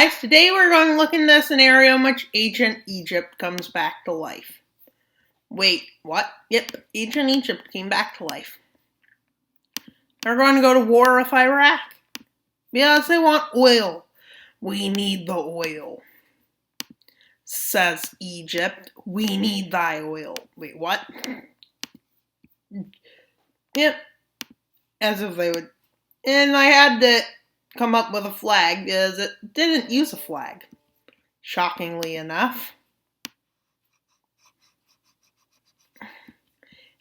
guys, today we're going to look into a scenario in which ancient Egypt comes back to life. Wait, what? Yep, ancient Egypt came back to life. They're going to go to war with Iraq because they want oil. We need the oil, says Egypt. We need thy oil. Wait, what? Yep, as if they would. And I had to come up with a flag because it didn't use a flag, shockingly enough.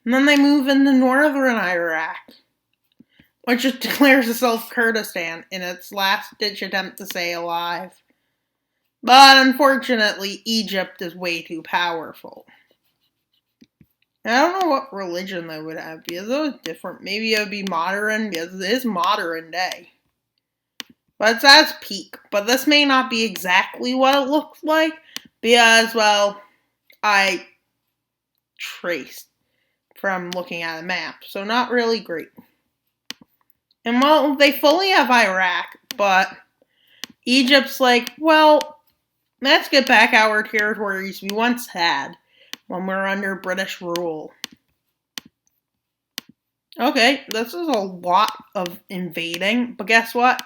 And then they move into northern Iraq, which just declares itself Kurdistan in its last-ditch attempt to stay alive. But unfortunately, Egypt is way too powerful. And I don't know what religion they would have, because it was different. Maybe it would be modern, because it is modern day. But it's at its peak. But this may not be exactly what it looks like, because, well, I traced from looking at a map, so not really great. And well, they fully have Iraq, but Egypt's like, well, let's get back our territories we once had when we were under British rule. Okay, this is a lot of invading, but guess what?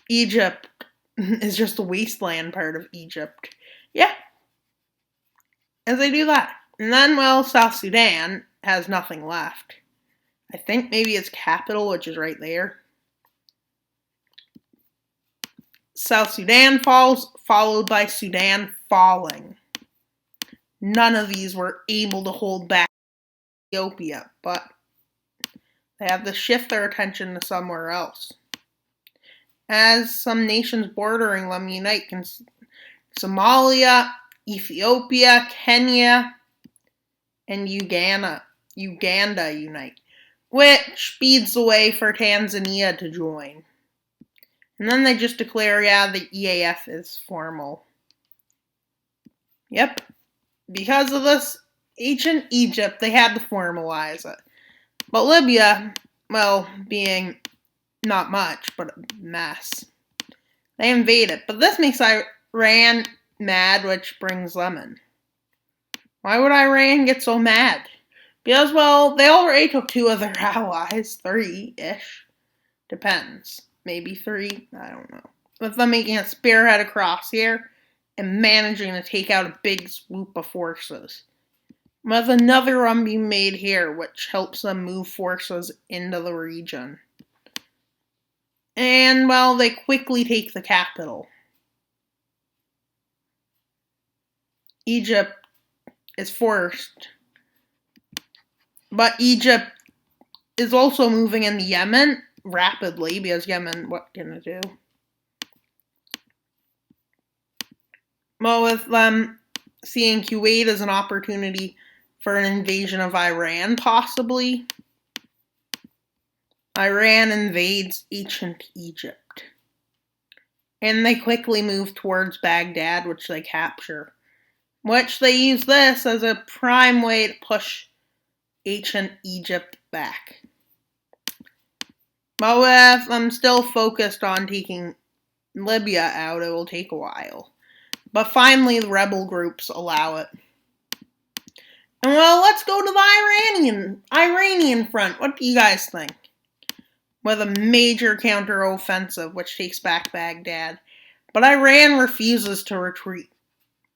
Egypt is just the wasteland part of Egypt. Yeah. As they do that. And then, well, South Sudan has nothing left. I think maybe its capital, which is right there. South Sudan falls, followed by Sudan falling. None of these were able to hold back Ethiopia, but they have to shift their attention to somewhere else. As some nations bordering them unite, Somalia, Ethiopia, Kenya, and Uganda unite, which speeds the way for Tanzania to join. And then they just declare, yeah, the EAF is formal. Yep. Because of this, ancient Egypt, they had to formalize it. But Libya, well, being not much, but a mess, they invade it. But this makes Iran mad, which brings lemon. Why would Iran get so mad? Because, well, they already took 2 of their allies, 3-ish. Depends. Maybe 3, I don't know. With them making a spearhead across here and managing to take out a big swoop of forces. With another one being made here, which helps them move forces into the region. And, well, they quickly take the capital. Egypt is forced. But Egypt is also moving into Yemen rapidly, because Yemen, what can it do? Well, with them seeing Kuwait as an opportunity for an invasion of Iran, possibly, Iran invades ancient Egypt. And they quickly move towards Baghdad, which they capture. Which they use this as a prime way to push ancient Egypt back. But with them still focused on taking Libya out, it will take a while. But finally, the rebel groups allow it. And well, let's go to the Iranian front. What do you guys think? With a major counteroffensive, which takes back Baghdad. But Iran refuses to retreat.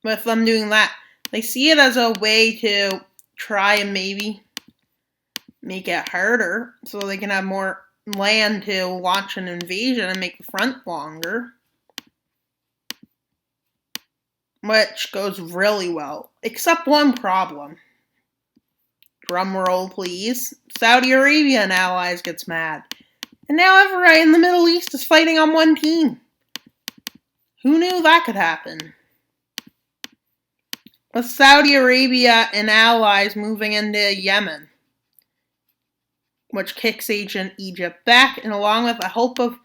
With them doing that, they see it as a way to try and maybe make it harder so they can have more land to launch an invasion and make the front longer. Which goes really well. Except one problem. Drum roll, please. Saudi Arabia and allies gets mad. And now everybody in the Middle East is fighting on one team. Who knew that could happen? With Saudi Arabia and allies moving into Yemen, which kicks ancient Egypt back, and along with the help of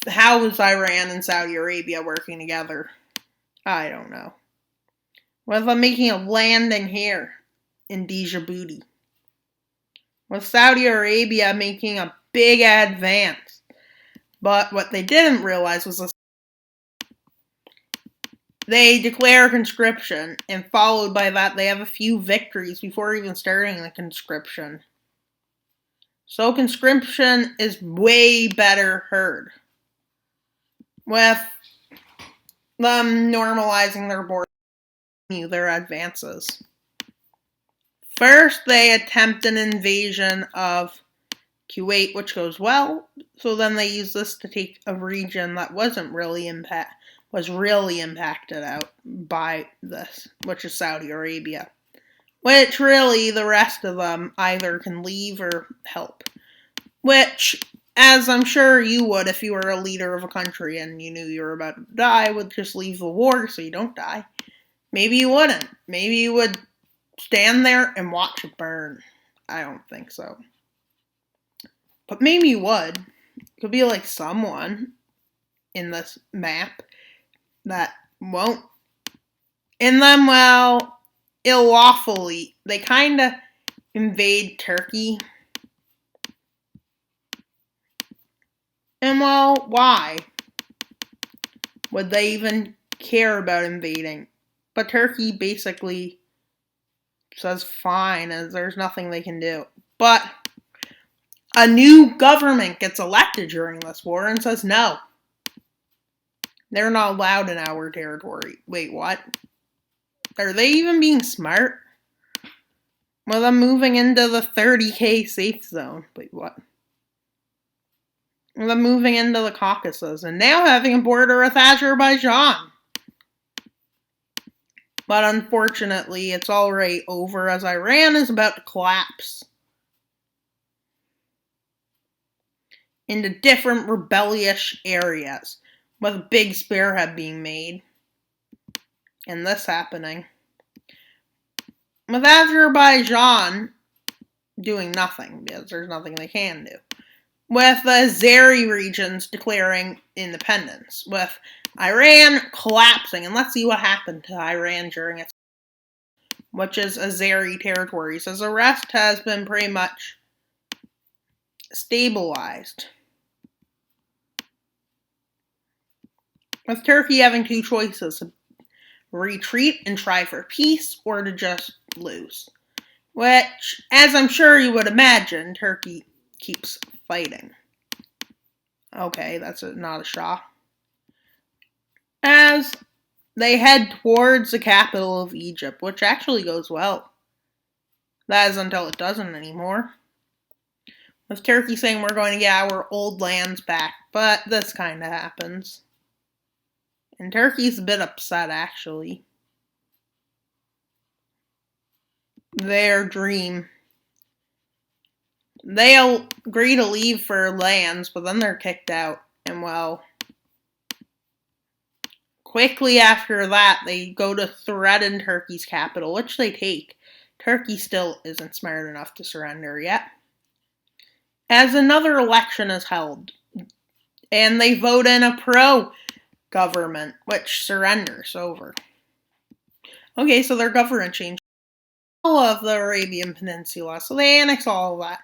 how is Iran and Saudi Arabia working together? I don't know. With them making a landing here in Djibouti. With Saudi Arabia making a big advance. But what they didn't realize was the they declare conscription, and followed by that, they have a few victories before even starting the conscription. So conscription is way better heard, with them normalizing their border, their advances. First, they attempt an invasion of Kuwait, which goes well. So then they use this to take a region that was really impacted out by this, which is Saudi Arabia. Which really the rest of them either can leave or help. Which, as I'm sure you would if you were a leader of a country and you knew you were about to die, would just leave the war so you don't die. Maybe you wouldn't. Maybe you would stand there and watch it burn. I don't think so. But maybe you would. It could be like someone in this map that won't. And then, well, illawfully, they kind of invade Turkey. And well, why would they even care about invading? But Turkey basically says fine, as there's nothing they can do. But a new government gets elected during this war and says no. They're not allowed in our territory. Wait, what? Are they even being smart? Well, I'm moving into the 30K safe zone. Wait, what? Well, I'm moving into the Caucasus and now having a border with Azerbaijan. But unfortunately, it's already over as Iran is about to collapse into different rebellious areas, with a big spearhead being made. And this happening. With Azerbaijan doing nothing, because there's nothing they can do. With the Azeri regions declaring independence. With Iran collapsing. And let's see what happened to Iran during its, which is Azeri territories, as the rest has been pretty much stabilized. With Turkey having two choices, retreat and try for peace, or to just lose. Which, as I'm sure you would imagine, Turkey keeps fighting. Okay, that's not a shock. As they head towards the capital of Egypt, which actually goes well. That is until it doesn't anymore. With Turkey saying we're going to get our old lands back, but this kind of happens. And Turkey's a bit upset, actually. Their dream. They agree to leave for lands, but then they're kicked out. And well, quickly after that, they go to threaten Turkey's capital, which they take. Turkey still isn't smart enough to surrender yet. As another election is held, and they vote in a pro-government, which surrenders over. Okay, so their government changed all of the Arabian Peninsula, so they annex all of that.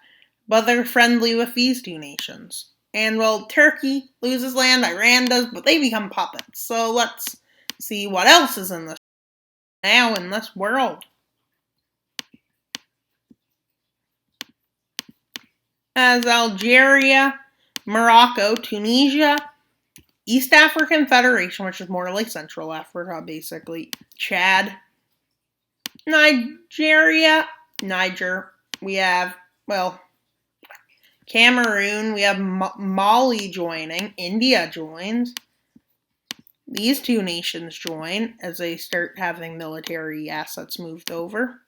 But they're friendly with these two nations. And well, Turkey loses land, Iran does, but they become puppets. So let's see what else is in this now in this world. As Algeria, Morocco, Tunisia, East African Federation, which is more like Central Africa, basically, Chad, Niger, we have, well, Cameroon, we have Mali joining, India joins. These two nations join as they start having military assets moved over.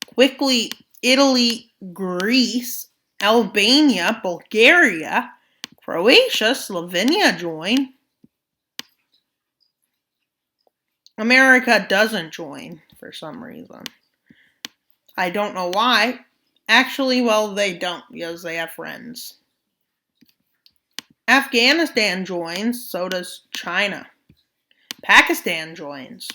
Quickly, Italy, Greece, Albania, Bulgaria, Croatia, Slovenia join. America doesn't join for some reason. I don't know why. Actually, well, they don't because they have friends. Afghanistan joins, so does China. Pakistan joins.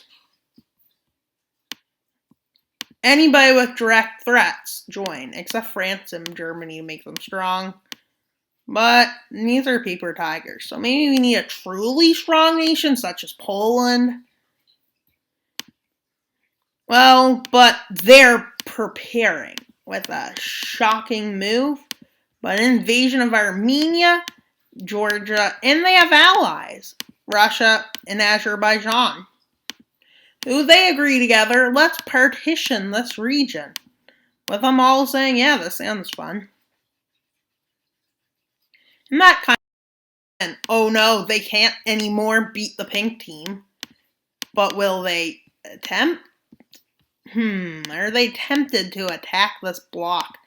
Anybody with direct threats join, except France and Germany to make them strong. But neither are paper tigers, so maybe we need a truly strong nation such as Poland. Well, but they're preparing with a shocking move. But an invasion of Armenia, Georgia, and they have allies, Russia and Azerbaijan. Who they agree together, let's partition this region. With them all saying, yeah, this sounds fun. And that kind of, oh no, they can't anymore beat the pink team. But will they attempt? Are they tempted to attack this block,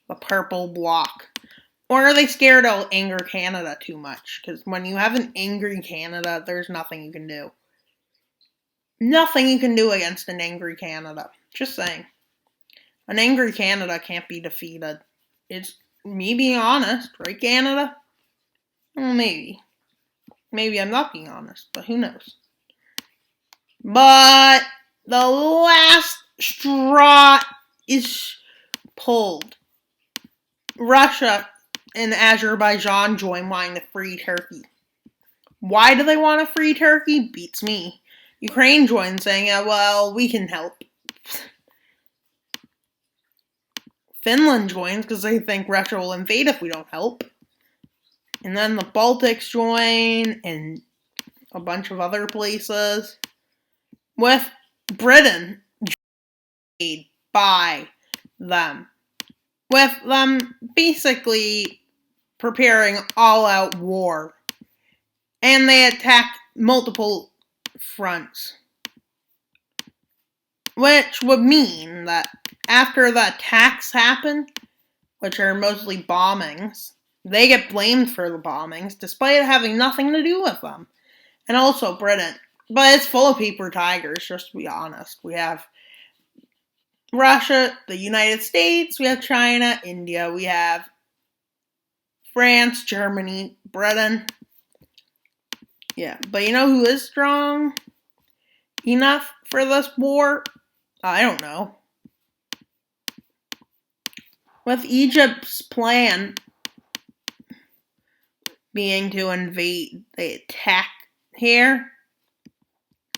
the purple block? Or are they scared it'll anger Canada too much? Because when you have an angry Canada, there's nothing you can do. Nothing you can do against an angry Canada. Just saying. An angry Canada can't be defeated. It's me being honest, right, Canada? Well, maybe. Maybe I'm not being honest, but who knows? But the last straw is pulled. Russia and Azerbaijan join wanting to free Turkey. Why do they want to free Turkey? Beats me. Ukraine joins saying, well, we can help. Finland joins because they think Russia will invade if we don't help. And then the Baltics join and a bunch of other places. With Britain joined by them. With them basically preparing all-out war. And they attack multiple fronts. Which would mean that after the attacks happen, which are mostly bombings, they get blamed for the bombings, despite having nothing to do with them. And also Britain. But it's full of paper tigers, just to be honest. We have Russia, the United States, we have China, India, we have France, Germany, Britain. Yeah, but you know who is strong enough for this war? I don't know. With Egypt's plan being to invade, they attack here.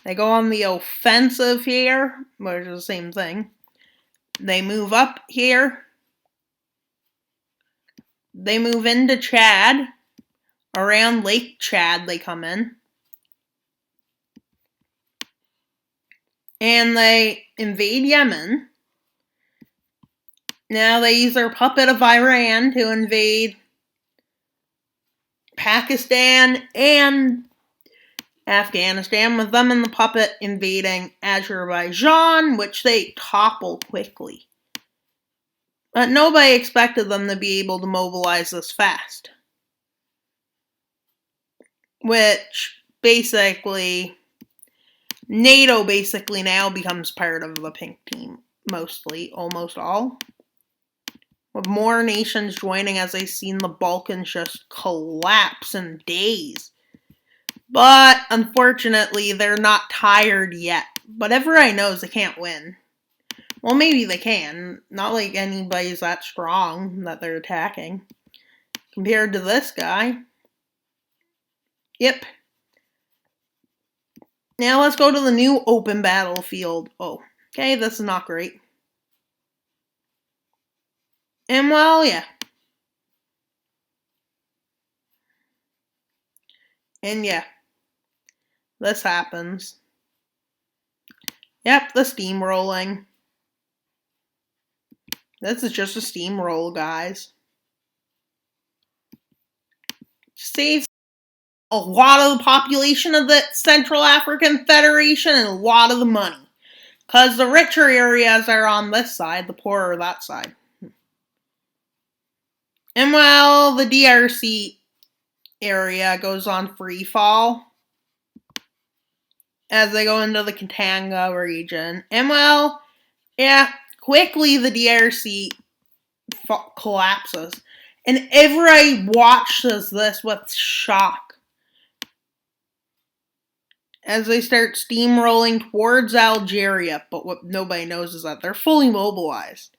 They go on the offensive here, which is the same thing. They move up here. They move into Chad. Around Lake Chad they come in. And they invade Yemen. Now they use their puppet of Iran to invade Pakistan and Afghanistan, with them in the puppet invading Azerbaijan, which they topple quickly. But nobody expected them to be able to mobilize this fast. Which basically, NATO basically now becomes part of the pink team, mostly, almost all. With more nations joining as they've seen the Balkans just collapse in days. But, unfortunately, they're not tired yet. But everybody knows they can't win. Well, maybe they can. Not like anybody's that strong that they're attacking. Compared to this guy. Yep. Now let's go to the new open battlefield. Oh, okay, this is not great. And well, yeah. And yeah. This happens. Yep, the steamrolling. This is just a steamroll, guys. Saves a lot of the population of the Central African Federation and a lot of the money. Because the richer areas are on this side, the poorer that side. And well, the DRC area goes on free fall as they go into the Katanga region. And well, yeah, quickly the DRC collapses. And everybody watches this with shock as they start steamrolling towards Algeria. But what nobody knows is that they're fully mobilized.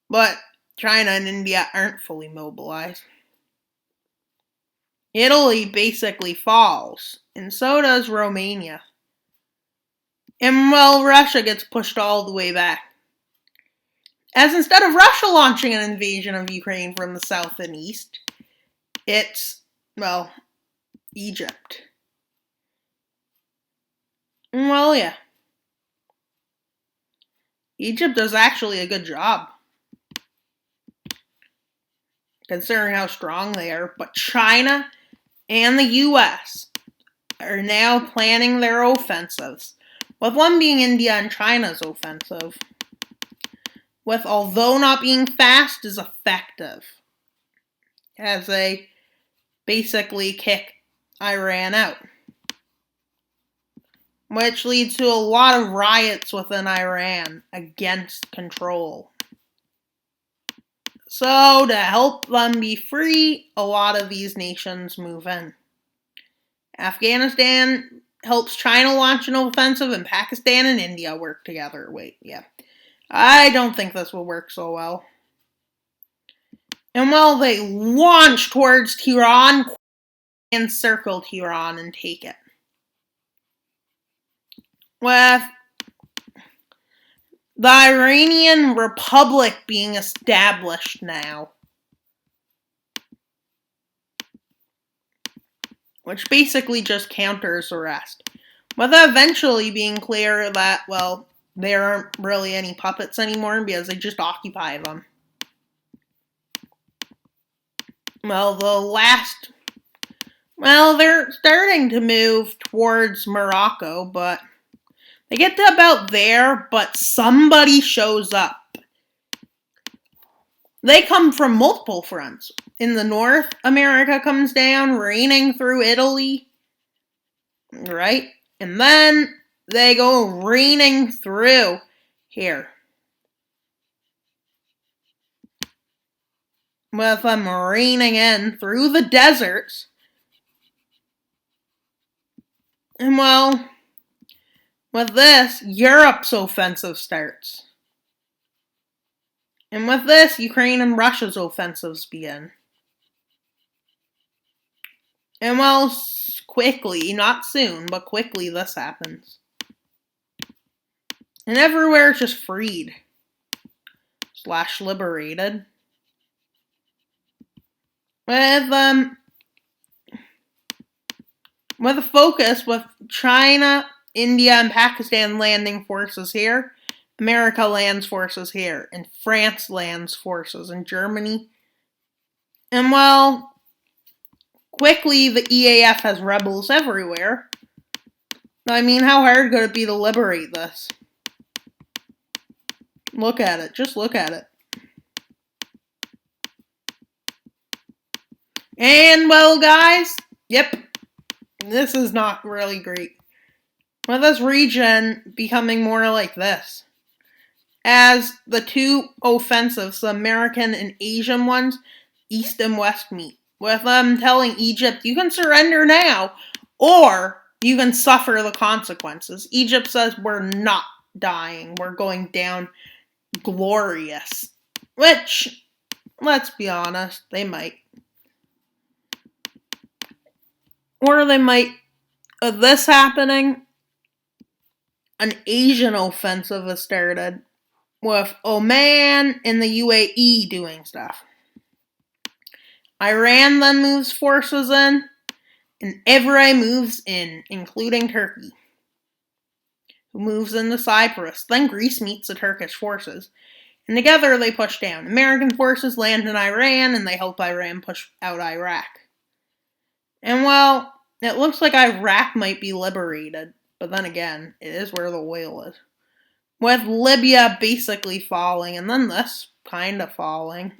But China and India aren't fully mobilized. Italy basically falls, and so does Romania. And well, Russia gets pushed all the way back. As instead of Russia launching an invasion of Ukraine from the south and east, it's, well, Egypt. Well, yeah. Egypt does actually a good job, considering how strong they are. But China and the US are now planning their offensives, with one being India and China's offensive, with although not being fast, is effective, as they basically kick Iran out, which leads to a lot of riots within Iran against control. So, to help them be free, a lot of these nations move in. Afghanistan helps China launch an offensive, and Pakistan and India work together. I don't think this will work so well. And well, they launch towards Tehran, encircle Tehran, and take it. With the Iranian Republic being established now, which basically just counters the rest, with eventually being clear that, well, there aren't really any puppets anymore because they just occupy them. Well, they're starting to move towards Morocco, but they get to about there, but somebody shows up. They come from multiple fronts. In the north, America comes down, raining through Italy, right? And then they go raining through here, with them raining in through the deserts. And well, with this, Europe's offensive starts. And with this, Ukraine and Russia's offensives begin. And well, quickly, not soon, but quickly this happens. And everywhere is just freed / liberated. With a focus with China, India, and Pakistan landing forces here, America lands forces here, and France lands forces in Germany. And well, quickly the EAF has rebels everywhere. I mean, how hard could it be to liberate this? Look at it. Just look at it. And well, guys, yep, this is not really great. With this region becoming more like this, as the two offensives, the American and Asian ones, east and west meet, with them telling Egypt, you can surrender now, or you can suffer the consequences. Egypt says, we're not dying, we're going down glorious. Which, let's be honest, they might. Or they might, of this happening, an Asian offensive has started, with Oman and the UAE doing stuff. Iran then moves forces in, and everybody moves in, including Turkey, who moves into Cyprus. Then Greece meets the Turkish forces, and together they push down. American forces land in Iran, and they help Iran push out Iraq. And well, it looks like Iraq might be liberated, but then again, it is where the oil is. With Libya basically falling, and then this kind of falling.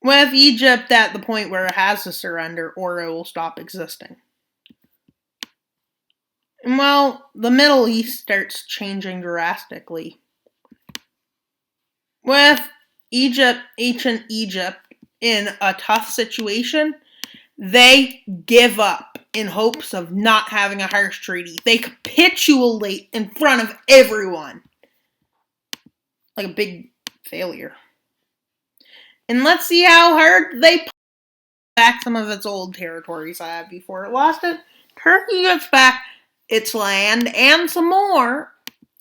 With Egypt at the point where it has to surrender or it will stop existing. And well, the Middle East starts changing drastically. With ancient Egypt in a tough situation, they give up in hopes of not having a harsh treaty. They capitulate in front of everyone. Like a big failure. And let's see how hard they pull back some of its old territories I had before it lost it. Turkey gets back its land and some more,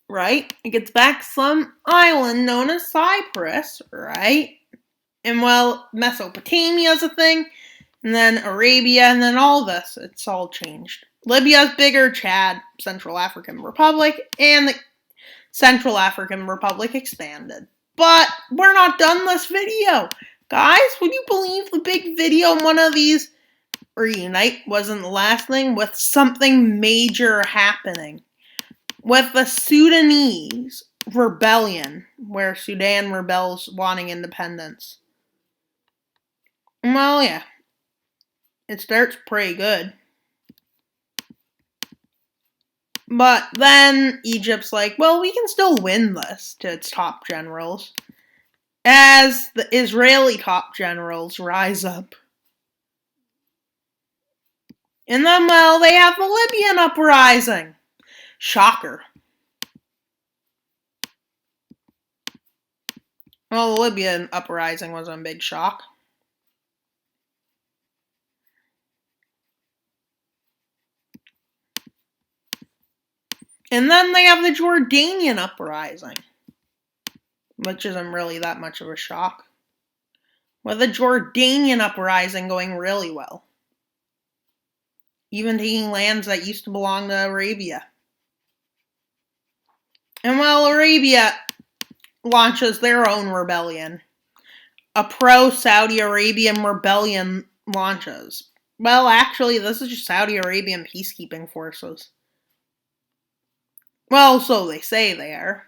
right? It gets back to some island known as Cyprus, right? And well, Mesopotamia's a thing, and then Arabia, and then all this, it's all changed. Libya's bigger, Chad, Central African Republic, and the Central African Republic expanded. But we're not done this video. Guys, would you believe the big video in one of these reunite wasn't the last thing, with something major happening? With the Sudanese rebellion, where Sudan rebels wanting independence. Well, yeah. It starts pretty good. But then Egypt's like, well, we can still win this, to its top generals, as the Israeli top generals rise up. And then, well, they have the Libyan uprising. Shocker. Well, the Libyan uprising wasn't a big shock. And then they have the Jordanian uprising, which isn't really that much of a shock. With the Jordanian uprising going really well, even taking lands that used to belong to Arabia. And while Arabia launches their own rebellion, a pro-Saudi Arabian rebellion launches. Well, actually, this is just Saudi Arabian peacekeeping forces. Well, so they say they are.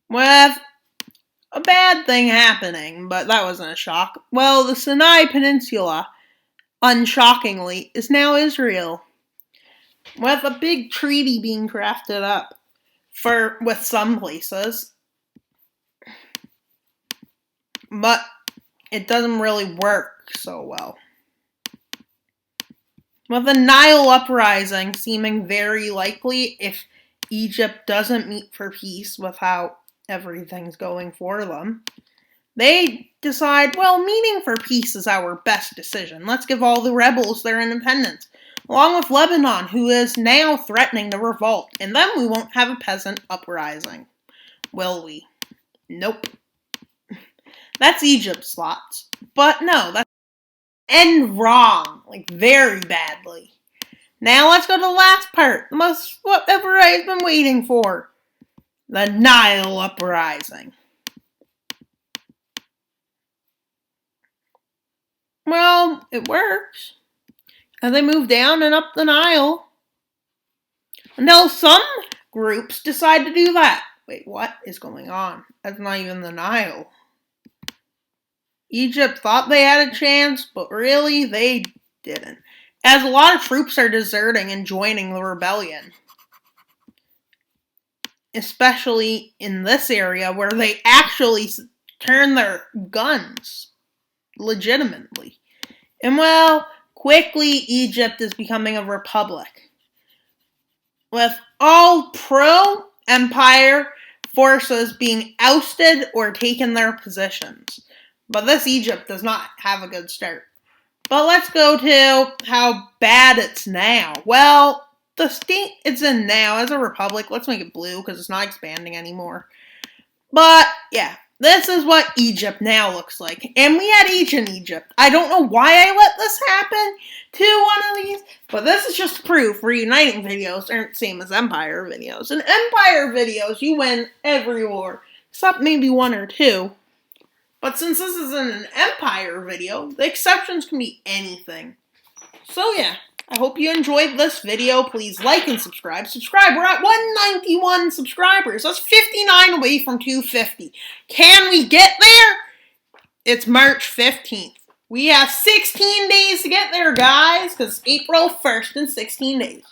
With a bad thing happening, but that wasn't a shock. Well, the Sinai Peninsula, unshockingly, is now Israel. With a big treaty being drafted up with some places. But it doesn't really work so well. With the Nile uprising seeming very likely if Egypt doesn't meet for peace with how everything's going for them, they decide, well, meeting for peace is our best decision. Let's give all the rebels their independence, along with Lebanon, who is now threatening to revolt, and then we won't have a peasant uprising. Will we? Nope. That's Egypt's thoughts. But no, that's end wrong, like very badly. Now let's go to the last part, the most what everybody's been waiting for. The Nile uprising. Well, it works. As they move down and up the Nile. Until some groups decide to do that. Wait, what is going on? That's not even the Nile. Egypt thought they had a chance, but really they didn't. As a lot of troops are deserting and joining the rebellion. Especially in this area where they actually turn their guns legitimately. And well, quickly Egypt is becoming a republic. With all pro-empire forces being ousted or taken their positions. But this Egypt does not have a good start. But let's go to how bad it's now. Well, the state it's in now as a republic, let's make it blue because it's not expanding anymore. But yeah, this is what Egypt now looks like. And we had ancient Egypt. I don't know why I let this happen to one of these, but this is just proof reuniting videos aren't the same as empire videos. In empire videos, you win every war, except maybe one or two. But since this isn't an empire video, the exceptions can be anything. So yeah, I hope you enjoyed this video. Please like and subscribe. We're at 191 subscribers. That's 59 away from 250. Can we get there? It's March 15th. We have 16 days to get there, guys, because it's April 1st in 16 days.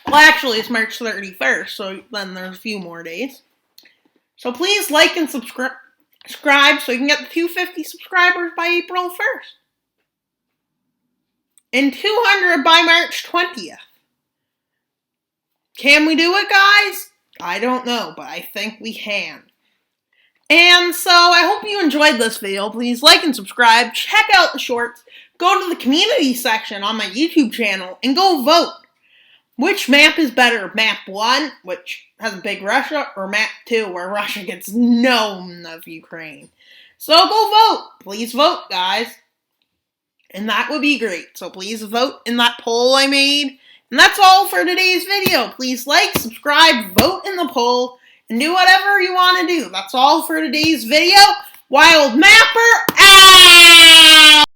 Well, actually, it's March 31st, so then there's a few more days. So please like and subscribe so you can get the 250 subscribers by April 1st. And 200 by March 20th. Can we do it, guys? I don't know, but I think we can. And so I hope you enjoyed this video. Please like and subscribe. Check out the shorts. go to the community section on my YouTube channel and go vote. Which map is better? Map 1, which has a big Russia, or map 2, where Russia gets none of Ukraine? So go vote. Please vote, guys. And that would be great. So please vote in that poll I made. And that's all for today's video. Please like, subscribe, vote in the poll, and do whatever you want to do. That's all for today's video. Wild Mapper out!